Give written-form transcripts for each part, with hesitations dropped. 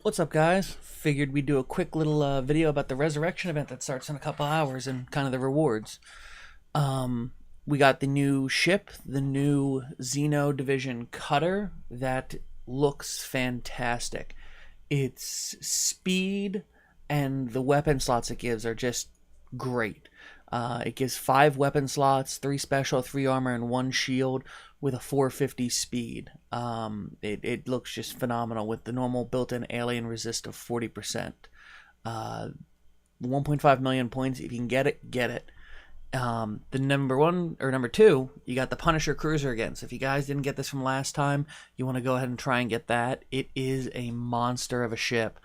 What's up, guys? Figured we'd do a quick little video about the resurrection event that starts in a couple hours and kind of the rewards. We got the new ship, the new Xeno Division cutter that looks fantastic. Its speed and the weapon slots it gives are just great. It gives 5 weapon slots, 3 special, 3 armor, and 1 shield with a 450 speed. It looks just phenomenal with the normal built-in alien resist of 40%. 1.5 million points. If you can get it, get it. The number 1 or number 2, you got the Punisher Cruiser again. So if you guys didn't get this from last time, you want to go ahead and try and get that. It is a monster of a ship.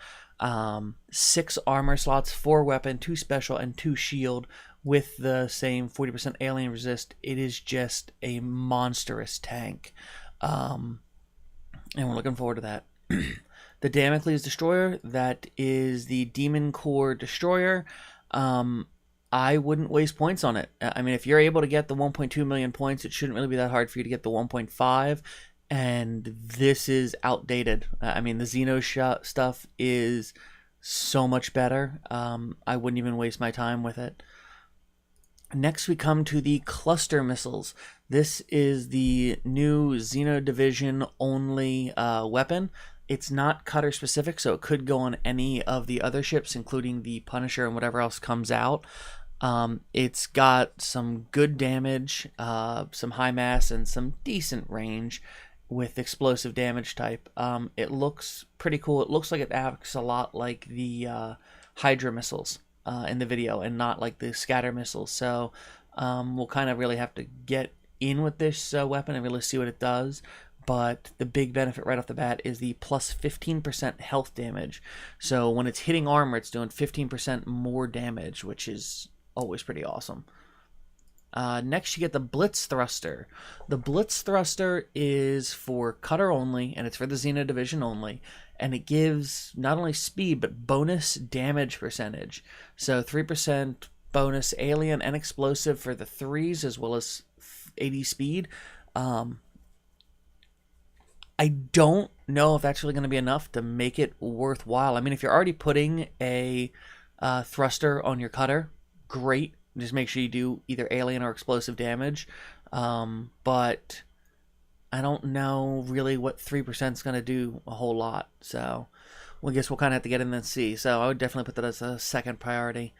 6 armor slots, 4 weapon, 2 special, and 2 shield with the same 40% alien resist. It is just a monstrous tank. And we're looking forward to that. The Damocles Destroyer, that is the Demon Core Destroyer. I wouldn't waste points on it. I mean, if you're able to get the 1.2 million points, it shouldn't really be that hard for you to get the 1.5. And this is outdated. I mean, the Xeno stuff is so much better. I wouldn't even waste my time with it. Next, we come to the cluster missiles. This is the new Xeno Division only weapon. It's not cutter specific, so it could go on any of the other ships, including the Punisher and whatever else comes out. It's got some good damage, some high mass, and some decent range with explosive damage type. It looks pretty cool. It looks like it acts a lot like the Hydra missiles in the video and not like the scatter missiles. So we'll kind of really have to get in with this weapon and really see what it does. But the big benefit right off the bat is the plus 15% health damage. So when it's hitting armor, it's doing 15% more damage, which is always pretty awesome. Next, you get the Blitz Thruster. The Blitz Thruster is for cutter only, and it's for the Xeno Division only. And it gives not only speed, but bonus damage percentage. So 3% bonus alien and explosive for the 3s, as well as 80 speed. I don't know if that's really going to be enough to make it worthwhile. I mean, if you're already putting a thruster on your cutter, great. Just make sure you do either alien or explosive damage. But I don't know really what 3% is going to do a whole lot. So I guess we'll kind of have to get in and see. So I would definitely put that as a second priority.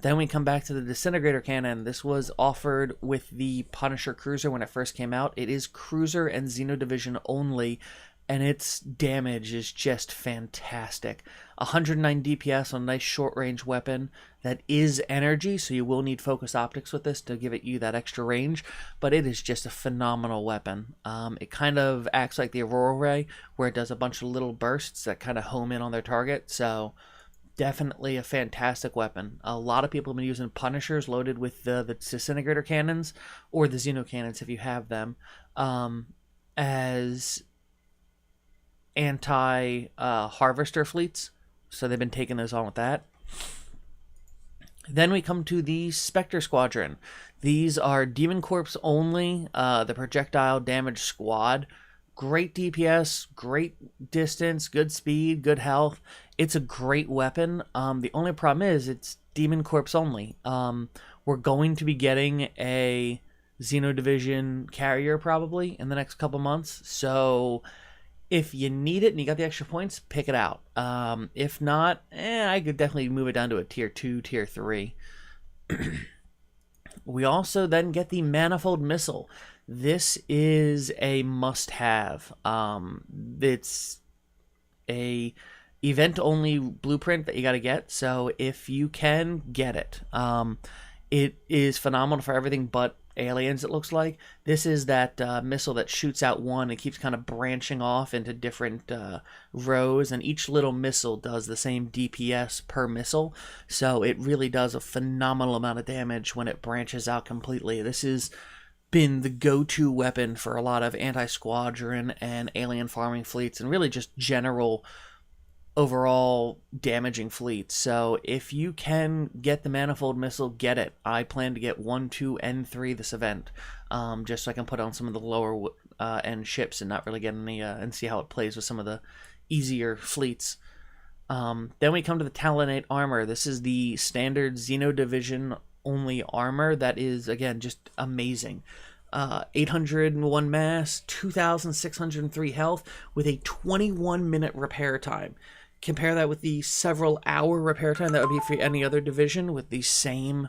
Then we come back to the Disintegrator Cannon. This was offered with the Punisher Cruiser when it first came out. It is Cruiser and Xeno Division only, and its damage is just fantastic. 109 DPS on a nice short-range weapon that is energy, so you will need focus optics with this to give it you that extra range, but it is just a phenomenal weapon. It kind of acts like the Aurora Ray, where it does a bunch of little bursts that kind of home in on their target, so definitely a fantastic weapon. A lot of people have been using Punishers loaded with the Disintegrator Cannons, or the Xeno Cannons if you have them, as anti-harvester fleets. So they've been taking those on with that. Then we come to the Spectre Squadron. These are Demon Corps only, the projectile damage squad. Great DPS, great distance, good speed, good health. It's a great weapon. The only problem is it's Demon Corps only. We're going to be getting a Xeno Division carrier probably in the next couple months. So if you need it and you got the extra points, pick it out. If not, I could definitely move it down to a tier 2, tier 3. We also then get the Manifold Missile. This is a must-have. It's a event-only blueprint that you got to get, so if you can, get it. It is phenomenal for everything but aliens, it looks like. This is that missile that shoots out one and keeps kind of branching off into different rows, and each little missile does the same DPS per missile, so it really does a phenomenal amount of damage when it branches out completely. This has been the go-to weapon for a lot of anti-squadron and alien farming fleets, and really just general overall damaging fleets. So if you can get the Manifold Missile, get it. I plan to get 1, 2, and 3 this event, just so I can put on some of the lower end ships and not really get any and see how it plays with some of the easier fleets. Then we come to the Talonite armor. This is the standard Xeno Division only armor that is, again, just amazing. 801 mass, 2,603 health, with a 21-minute repair time. Compare that with the several hour repair time that would be for any other division with the same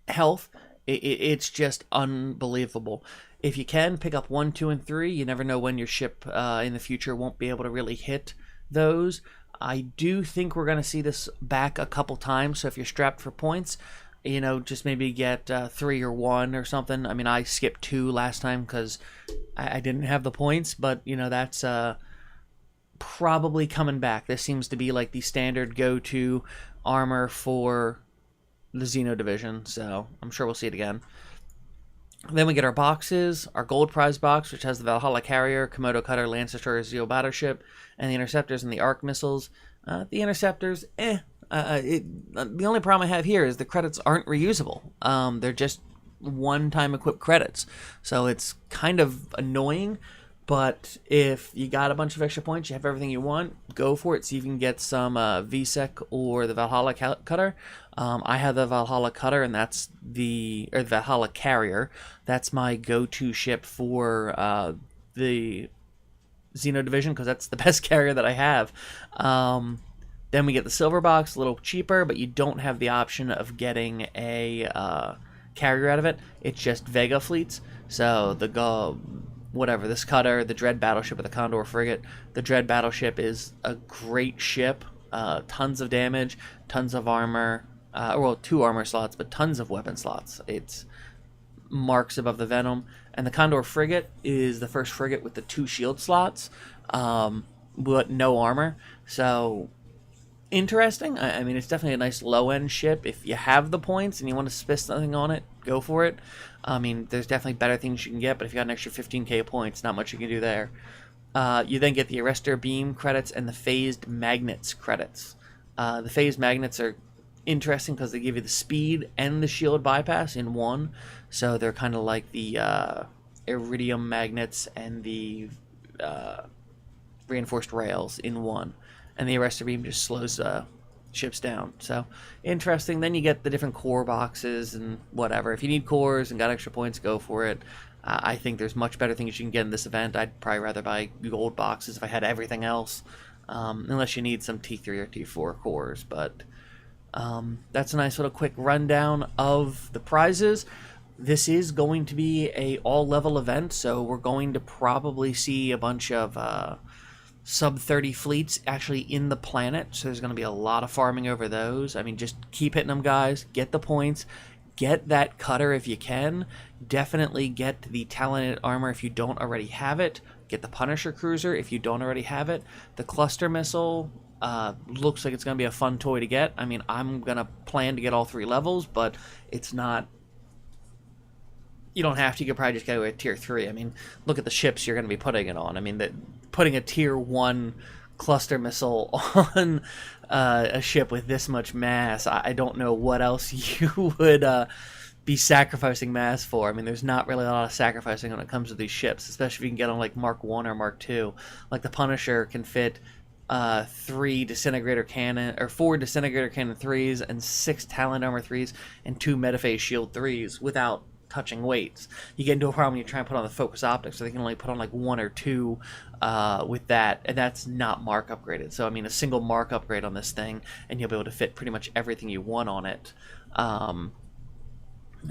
health. It's just unbelievable. If you can, pick up 1, 2, and 3. You never know when your ship in the future won't be able to really hit those. I do think we're going to see this back a couple times, so if you're strapped for points, you know, just maybe get 3 or 1 or something. I mean, I skipped 2 last time because I didn't have the points, but, you know, that's probably coming back. This seems to be like the standard go-to armor for the Xeno division, so I'm sure we'll see it again. Then we get our boxes, our gold prize box, which has the Valhalla Carrier, Komodo Cutter, Lance Destroyer, Zeo Battleship, and the Interceptors and the Arc Missiles. The Interceptors, the only problem I have here is the credits aren't reusable. They're just one-time equipped credits, so it's kind of annoying. But if you got a bunch of extra points, you have everything you want, go for it. See if you can get some VSEC or the Valhalla Cutter. I have the Valhalla Cutter, and that's the Valhalla Carrier. That's my go-to ship for the Xeno division because that's the best carrier that I have. Then we get the silver box, a little cheaper, but you don't have the option of getting a carrier out of it. It's just Vega fleets. So this cutter, the Dread battleship, or the Condor frigate. The Dread battleship is a great ship. Tons of damage, tons of armor. 2 armor slots, but tons of weapon slots. It's marks above the Venom. And the Condor frigate is the first frigate with the 2 shield slots, but no armor. So interesting. I mean, it's definitely a nice low-end ship. If you have the points and you want to spend something on it, go for it. I mean, there's definitely better things you can get, but if you got an extra 15k points, not much you can do there. You then get the Arrestor Beam credits and the Phased Magnets credits. The Phased Magnets are interesting because they give you the speed and the shield bypass in one, so they're kind of like the Iridium Magnets and the Reinforced Rails in one. And the Arrestor Beam just slows ships down. So, interesting. Then you get the different core boxes and whatever. If you need cores and got extra points, go for it. I think there's much better things you can get in this event. I'd probably rather buy gold boxes if I had everything else. Unless you need some T3 or T4 cores. But that's a nice little quick rundown of the prizes. This is going to be a all-level event, so we're going to probably see a bunch of sub-30 fleets actually in the planet, so there's going to be a lot of farming over those. I mean, just keep hitting them, guys. Get the points. Get that cutter if you can. Definitely get the Talonite armor if you don't already have it. Get the Punisher cruiser if you don't already have it. The cluster missile looks like it's going to be a fun toy to get. I mean, I'm going to plan to get all 3 levels, but it's not... You don't have to. You could probably just get away with tier 3. I mean, look at the ships you're going to be putting it on. I mean, putting a tier 1 cluster missile on a ship with this much mass, I don't know what else you would be sacrificing mass for. I mean, there's not really a lot of sacrificing when it comes to these ships, especially if you can get on like Mark 1 or Mark 2. Like the Punisher can fit 3 disintegrator cannon, or 4 disintegrator cannon 3s, and 6 Talon armor 3s, and 2 metaphase shield 3s without touching weights. You get into a problem when you try and put on the focus optics, so they can only put on like 1 or 2 with that, and that's not mark upgraded. So I mean, a single mark upgrade on this thing and you'll be able to fit pretty much everything you want on it.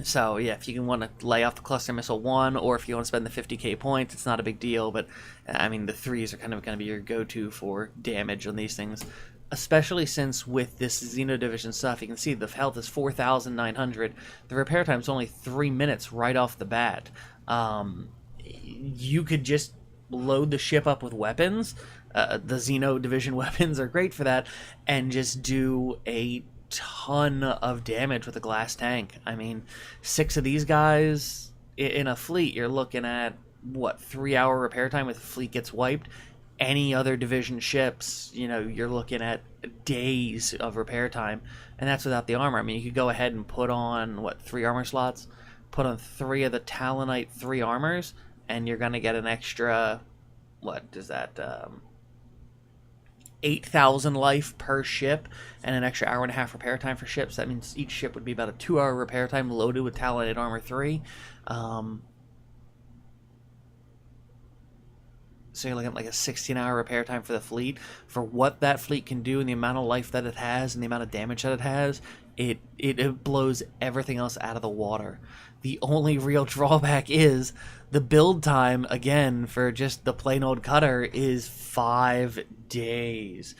So yeah, if you want to lay off the cluster missile 1, or if you want to spend the 50k points, it's not a big deal. But I mean, the 3s are kind of going to be your go-to for damage on these things, especially since with this Xeno division stuff, you can see the health is 4,900. The repair time is only 3 minutes right off the bat. You could just load the ship up with weapons. The Xeno division weapons are great for that, and just do a ton of damage with a glass tank. I mean, 6 of these guys in a fleet, you're looking at what, 3-hour repair time if the fleet gets wiped. Any other division ships, you know, you're looking at days of repair time, and that's without the armor. I mean, you could go ahead and put on, what, 3 armor slots, put on 3 of the Talonite 3 armors, and you're going to get an extra, what is that, 8,000 life per ship and an extra hour and a half repair time for ships. That means each ship would be about a 2-hour repair time loaded with Talonite Armor 3. So you're looking at like a 16-hour repair time for the fleet. For what that fleet can do and the amount of life that it has and the amount of damage that it has, it blows everything else out of the water. The only real drawback is the build time, again, for just the plain old cutter is 5 days.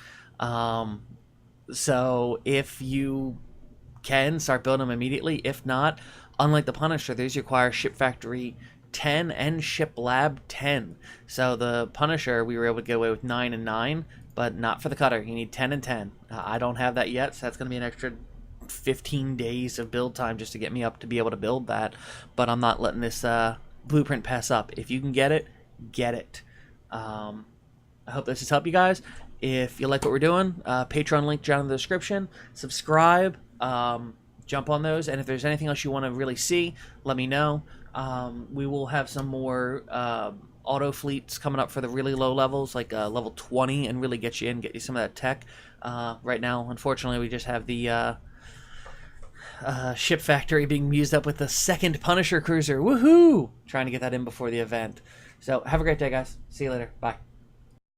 So if you can, start building them immediately. If not, unlike the Punisher, these require Ship Factory 10 and Ship Lab 10. So the Punisher, we were able to get away with 9 and 9, but not for the cutter. You need 10 and 10. I don't have that yet, so that's going to be an extra 15 days of build time just to get me up to be able to build that. But I'm not letting this blueprint pass up. If you can get it, get it. I hope this has helped you guys. If you like what we're doing, Patreon link down in the description. Subscribe. Jump on those. And if there's anything else you want to really see, let me know. We will have some more auto fleets coming up for the really low levels, like level 20, and really get you in, get you some of that tech. Right now, unfortunately, we just have the Ship Factory being used up with the second Punisher cruiser. Woohoo! Trying to get that in before the event. So have a great day, guys. See you later. Bye.